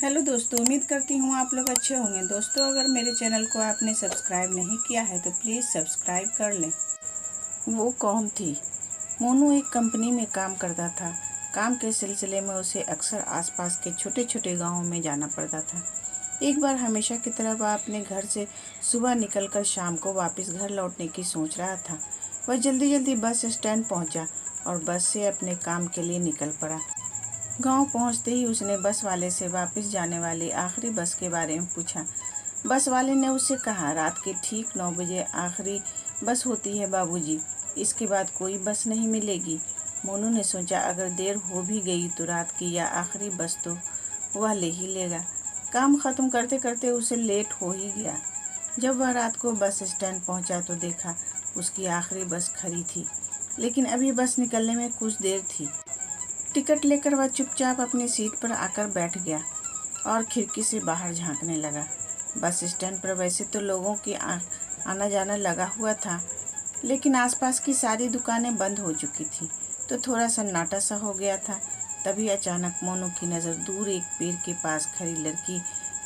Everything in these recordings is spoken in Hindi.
हेलो दोस्तों, उम्मीद करती हूँ आप लोग अच्छे होंगे। दोस्तों, अगर मेरे चैनल को आपने सब्सक्राइब नहीं किया है तो प्लीज़ सब्सक्राइब कर लें। वो कौन थी? मोनू एक कंपनी में काम करता था। काम के सिलसिले में उसे अक्सर आसपास के छोटे छोटे गांवों में जाना पड़ता था। एक बार हमेशा की तरह वह अपने घर से सुबह निकलकर शाम को वापस घर लौटने की सोच रहा था। वह जल्दी जल्दी बस स्टैंड पहुंचा और बस से अपने काम के लिए निकल पड़ा। गांव पहुंचते ही उसने बस वाले से वापस जाने वाली आखिरी बस के बारे में पूछा। बस वाले ने उससे कहा, रात के ठीक 9 बजे आखिरी बस होती है बाबूजी, इसके बाद कोई बस नहीं मिलेगी। मोनू ने सोचा, अगर देर हो भी गई तो रात की यह आखिरी बस तो वह ले ही लेगा। काम ख़त्म करते करते उसे लेट हो ही गया। जब वह रात को बस स्टैंड पहुंचा तो देखा उसकी आखिरी बस खड़ी थी, लेकिन अभी बस निकलने में कुछ देर थी। टिकट लेकर वह चुपचाप अपनी सीट पर आकर बैठ गया और खिड़की से बाहर झांकने लगा। बस स्टैंड पर वैसे तो लोगों की आना जाना लगा हुआ था, लेकिन आसपास की सारी दुकानें बंद हो चुकी थी, तो थोड़ा सन्नाटा सा हो गया था। तभी अचानक मोनू की नज़र दूर एक पेड़ के पास खड़ी लड़की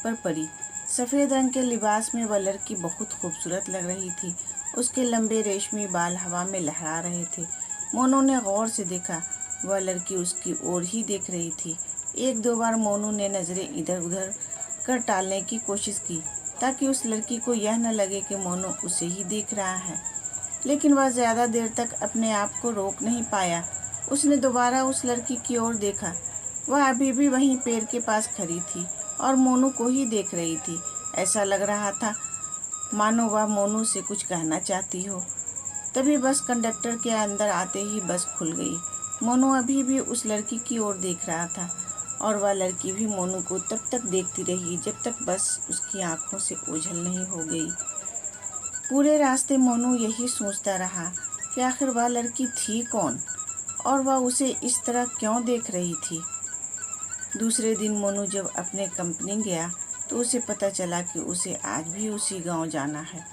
पर पड़ी। सफ़ेद रंग के लिबास में वह लड़की बहुत खूबसूरत लग रही थी। उसके लंबे रेशमी बाल हवा में लहरा रहे थे। मोनू ने गौर से देखा, वह लड़की उसकी ओर ही देख रही थी। एक दो बार मोनू ने नज़रें इधर उधर कर टालने की कोशिश की, ताकि उस लड़की को यह न लगे कि मोनू उसे ही देख रहा है, लेकिन वह ज़्यादा देर तक अपने आप को रोक नहीं पाया। उसने दोबारा उस लड़की की ओर देखा। वह अभी भी वहीं पेड़ के पास खड़ी थी और मोनू को ही देख रही थी। ऐसा लग रहा था मानो वह मोनू से कुछ कहना चाहती हो। तभी बस कंडक्टर के अंदर आते ही बस खुल गई। मोनू अभी भी उस लड़की की ओर देख रहा था और वह लड़की भी मोनू को तब तक देखती रही जब तक बस उसकी आंखों से ओझल नहीं हो गई। पूरे रास्ते मोनू यही सोचता रहा कि आखिर वह लड़की थी कौन और वह उसे इस तरह क्यों देख रही थी। दूसरे दिन मोनू जब अपने कंपनी गया तो उसे पता चला कि उसे आज भी उसी गांव जाना है।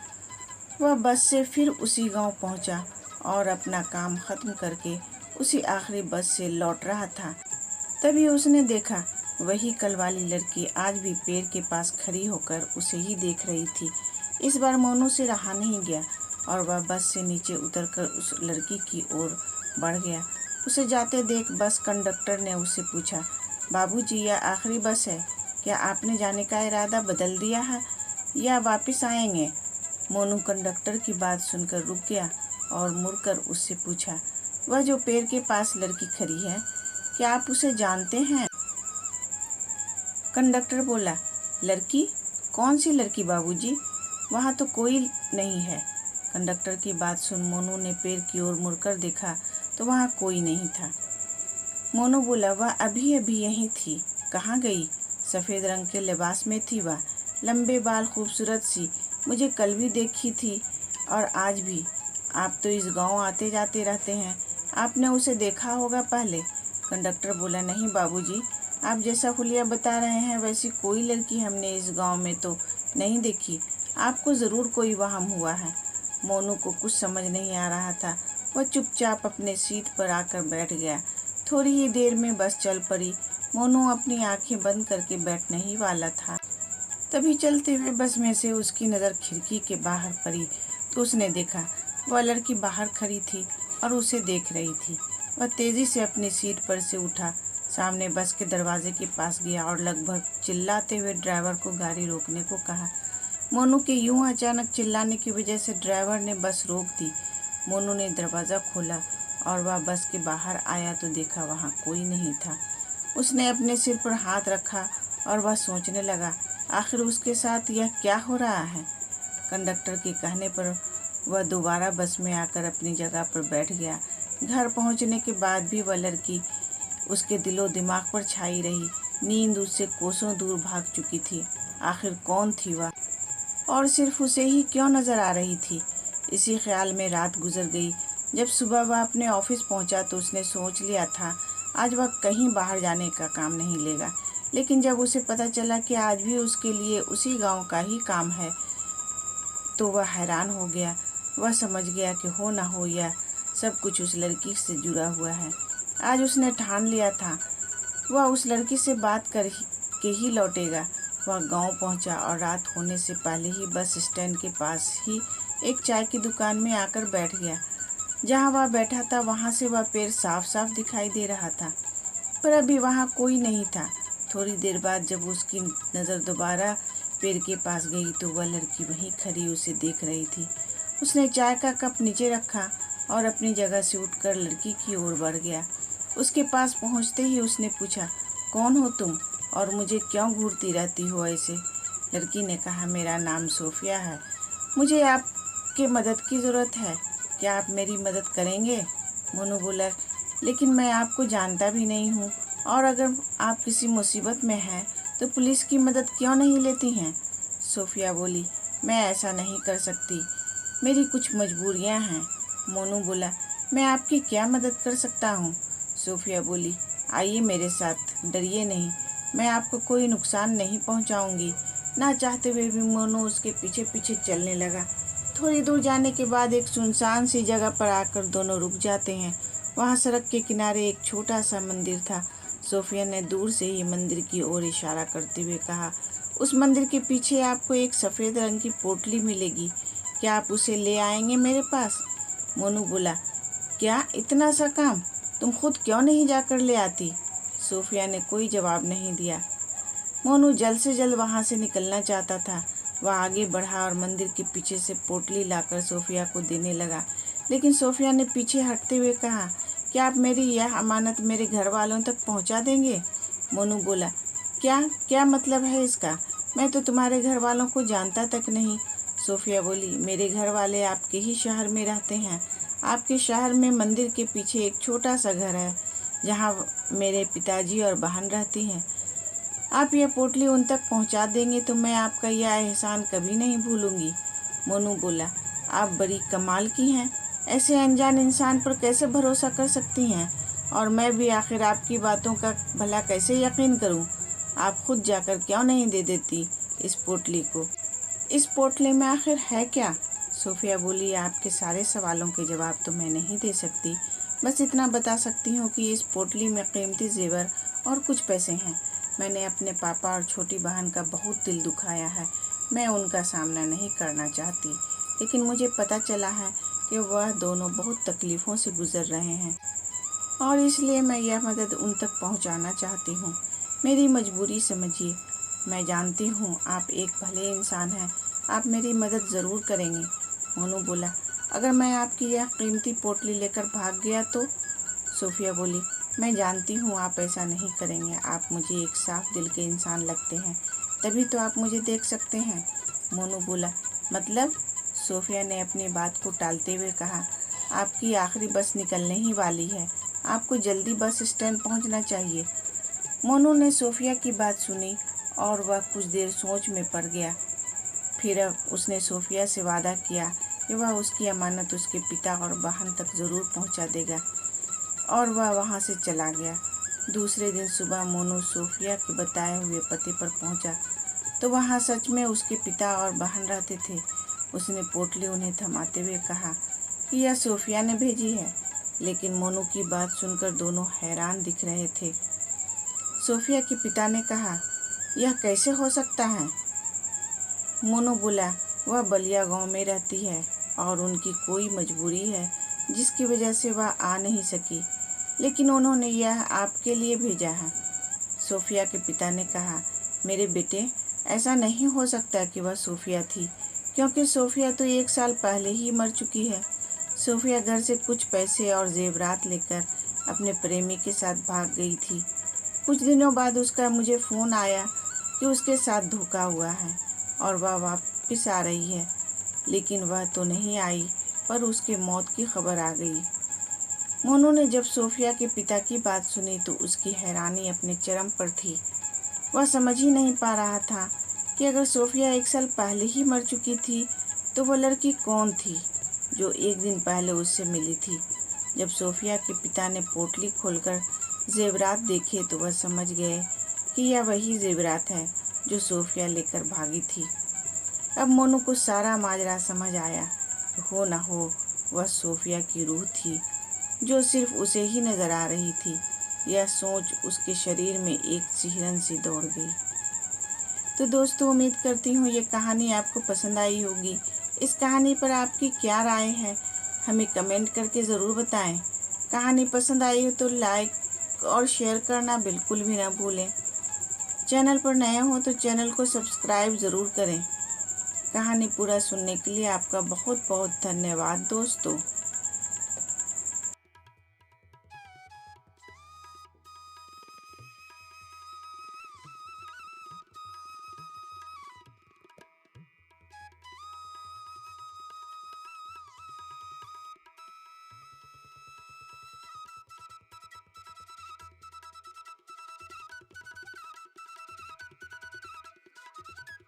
वह बस से फिर उसी गांव पहुंचा और अपना काम ख़त्म करके उसी आखिरी बस से लौट रहा था। तभी उसने देखा वही कल वाली लड़की आज भी पेड़ के पास खड़ी होकर उसे ही देख रही थी। इस बार मोनू से रहा नहीं गया और वह बस से नीचे उतरकर उस लड़की की ओर बढ़ गया। उसे जाते देख बस कंडक्टर ने उससे पूछा, बाबूजी, यह आखिरी बस है, क्या आपने जाने का इरादा बदल दिया है या वापस आएंगे? मोनू कंडक्टर की बात सुनकर रुक गया और मुड़कर उससे पूछा, वह जो पेड़ के पास लड़की खड़ी है, क्या आप उसे जानते हैं? कंडक्टर बोला, लड़की? कौन सी लड़की बाबूजी? वहाँ तो कोई नहीं है। कंडक्टर की बात सुन मोनू ने पेड़ की ओर मुड़कर देखा तो वहाँ कोई नहीं था। मोनू बोला, वह अभी अभी यहीं थी। कहाँ गई? सफ़ेद रंग के लिबास में थी वह, लंबे बाल, खूबसूरत सी। मुझे कल भी देखी थी और आज भी। आप तो इस गांव आते जाते रहते हैं, आपने उसे देखा होगा पहले। कंडक्टर बोला, नहीं बाबूजी, आप जैसा हुलिया बता रहे हैं वैसी कोई लड़की हमने इस गांव में तो नहीं देखी। आपको ज़रूर कोई वहम हुआ है। मोनू को कुछ समझ नहीं आ रहा था। वह चुपचाप अपने सीट पर आकर बैठ गया। थोड़ी ही देर में बस चल पड़ी। मोनू अपनी आंखें बंद करके बैठने ही वाला था, तभी चलते हुए बस में से उसकी नज़र खिड़की के बाहर पड़ी तो उसने देखा वह लड़की बाहर खड़ी थी और उसे देख रही थी। वह तेज़ी से अपनी सीट पर से उठा, सामने बस के दरवाजे के पास गया और लगभग चिल्लाते हुए ड्राइवर को गाड़ी रोकने को कहा। मोनू के यूं अचानक चिल्लाने की वजह से ड्राइवर ने बस रोक दी। मोनू ने दरवाज़ा खोला और वह बस के बाहर आया तो देखा वहाँ कोई नहीं था। उसने अपने सिर पर हाथ रखा और वह सोचने लगा, आखिर उसके साथ यह क्या हो रहा है। कंडक्टर के कहने पर वह दोबारा बस में आकर अपनी जगह पर बैठ गया। घर पहुंचने के बाद भी वह लड़की उसके दिलो दिमाग पर छाई रही। नींद उससे कोसों दूर भाग चुकी थी। आखिर कौन थी वह और सिर्फ उसे ही क्यों नज़र आ रही थी? इसी ख्याल में रात गुजर गई। जब सुबह वह अपने ऑफिस पहुंचा तो उसने सोच लिया था आज वह कहीं बाहर जाने का काम नहीं लेगा, लेकिन जब उसे पता चला कि आज भी उसके लिए उसी गांव का ही काम है तो वह हैरान हो गया। वह समझ गया कि हो ना हो यह सब कुछ उस लड़की से जुड़ा हुआ है। आज उसने ठान लिया था वह उस लड़की से बात कर के ही लौटेगा। वह गांव पहुंचा और रात होने से पहले ही बस स्टैंड के पास ही एक चाय की दुकान में आकर बैठ गया। जहां वह बैठा था वहां से वह पेड़ साफ साफ दिखाई दे रहा था, पर अभी वहां कोई नहीं था। थोड़ी देर बाद जब उसकी नज़र दोबारा पेड़ के पास गई तो वह लड़की वहीं खड़ी उसे देख रही थी। उसने चाय का कप नीचे रखा और अपनी जगह से उठकर लड़की की ओर बढ़ गया। उसके पास पहुंचते ही उसने पूछा, कौन हो तुम और मुझे क्यों घूरती रहती हो ऐसे? लड़की ने कहा, मेरा नाम सोफिया है, मुझे आपके मदद की ज़रूरत है, क्या आप मेरी मदद करेंगे? मोनू बोला, लेकिन मैं आपको जानता भी नहीं हूँ, और अगर आप किसी मुसीबत में हैं तो पुलिस की मदद क्यों नहीं लेती हैं? सोफिया बोली, मैं ऐसा नहीं कर सकती, मेरी कुछ मजबूरियाँ हैं। मोनू बोला, मैं आपकी क्या मदद कर सकता हूँ? सोफिया बोली, आइए मेरे साथ, डरिए नहीं, मैं आपको कोई नुकसान नहीं पहुँचाऊँगी। ना चाहते हुए भी मोनू उसके पीछे पीछे चलने लगा। थोड़ी दूर जाने के बाद एक सुनसान सी जगह पर आकर दोनों रुक जाते हैं। वहाँ सड़क के किनारे एक छोटा सा मंदिर था। सोफिया ने दूर से ही मंदिर की ओर इशारा करते हुए कहा, उस मंदिर के पीछे आपको एक सफ़ेद रंग की पोटली मिलेगी, क्या आप उसे ले आएंगे मेरे पास? मोनू बोला, क्या इतना सा काम, तुम खुद क्यों नहीं जाकर ले आती? सोफिया ने कोई जवाब नहीं दिया। मोनू जल्द से जल्द वहाँ से निकलना चाहता था। वह आगे बढ़ा और मंदिर के पीछे से पोटली लाकर सोफिया को देने लगा, लेकिन सोफिया ने पीछे हटते हुए कहा, क्या आप मेरी यह अमानत मेरे घर वालों तक पहुँचा देंगे? मोनू बोला, क्या क्या मतलब है इसका? मैं तो तुम्हारे घर वालों को जानता तक नहीं। सोफिया बोली, मेरे घर वाले आपके ही शहर में रहते हैं। आपके शहर में मंदिर के पीछे एक छोटा सा घर है जहाँ मेरे पिताजी और बहन रहती हैं। आप यह पोटली उन तक पहुँचा देंगे तो मैं आपका यह एहसान कभी नहीं भूलूंगी। मोनू बोला, आप बड़ी कमाल की हैं, ऐसे अनजान इंसान पर कैसे भरोसा कर सकती हैं? और मैं भी आखिर आपकी बातों का भला कैसे यकीन करूं? आप खुद जाकर क्यों नहीं दे देती इस पोटली को? इस पोटली में आखिर है क्या? सोफिया बोली, आपके सारे सवालों के जवाब तो मैं नहीं दे सकती, बस इतना बता सकती हूँ कि इस पोटली में कीमती जेवर और कुछ पैसे हैं। मैंने अपने पापा और छोटी बहन का बहुत दिल दुखाया है, मैं उनका सामना नहीं करना चाहती, लेकिन मुझे पता चला है कि वह दोनों बहुत तकलीफ़ों से गुज़र रहे हैं और इसलिए मैं यह मदद उन तक पहुंचाना चाहती हूं। मेरी मजबूरी समझिए। मैं जानती हूं आप एक भले इंसान हैं, आप मेरी मदद ज़रूर करेंगे। मोनू बोला, अगर मैं आपकी यह कीमती पोटली लेकर भाग गया तो? सोफिया बोली, मैं जानती हूँ आप ऐसा नहीं करेंगे, आप मुझे एक साफ दिल के इंसान लगते हैं, तभी तो आप मुझे देख सकते हैं। मोनू बोला, मतलब? सोफिया ने अपनी बात को टालते हुए कहा, आपकी आखिरी बस निकलने ही वाली है, आपको जल्दी बस स्टैंड पहुंचना चाहिए। मोनू ने सोफिया की बात सुनी और वह कुछ देर सोच में पड़ गया। फिर उसने सोफिया से वादा किया कि वह उसकी अमानत उसके पिता और बहन तक ज़रूर पहुंचा देगा, और वह वहां से चला गया। दूसरे दिन सुबह मोनू सोफिया के बताए हुए पते पर पहुंचा तो वहां सच में उसके पिता और बहन रहते थे। उसने पोटली उन्हें थमाते हुए कहा कि यह सोफिया ने भेजी है, लेकिन मोनू की बात सुनकर दोनों हैरान दिख रहे थे। सोफिया के पिता ने कहा, यह कैसे हो सकता है? मोनू बोला, वह बलिया गांव में रहती है और उनकी कोई मजबूरी है जिसकी वजह से वह आ नहीं सकी, लेकिन उन्होंने यह आपके लिए भेजा है। सोफिया के पिता ने कहा, मेरे बेटे, ऐसा नहीं हो सकता कि वह सोफिया थी, क्योंकि सोफिया तो 1 साल पहले ही मर चुकी है। सोफिया घर से कुछ पैसे और जेवरात लेकर अपने प्रेमी के साथ भाग गई थी। कुछ दिनों बाद उसका मुझे फ़ोन आया कि उसके साथ धोखा हुआ है और वह वापस आ रही है, लेकिन वह तो नहीं आई, पर उसके मौत की खबर आ गई। मोनू ने जब सोफिया के पिता की बात सुनी तो उसकी हैरानी अपने चरम पर थी। वह समझ ही नहीं पा रहा था कि अगर सोफिया 1 साल पहले ही मर चुकी थी तो वह लड़की कौन थी जो 1 दिन पहले उससे मिली थी। जब सोफिया के पिता ने पोटली खोलकर जेवरात देखे तो वह समझ गए कि यह वही जेवरात है जो सोफिया लेकर भागी थी। अब मोनू को सारा माजरा समझ आया। हो न हो वह सोफिया की रूह थी जो सिर्फ उसे ही नजर आ रही थी। यह सोच उसके शरीर में एक सिहरन सी दौड़ गई। तो दोस्तों उम्मीद करती हूँ ये कहानी आपको पसंद आई होगी। इस कहानी पर आपकी क्या राय है हमें कमेंट करके ज़रूर बताएं। कहानी पसंद आई हो तो लाइक और शेयर करना बिल्कुल भी ना भूलें। चैनल पर नए हो तो चैनल को सब्सक्राइब ज़रूर करें। कहानी पूरा सुनने के लिए आपका बहुत बहुत धन्यवाद दोस्तों।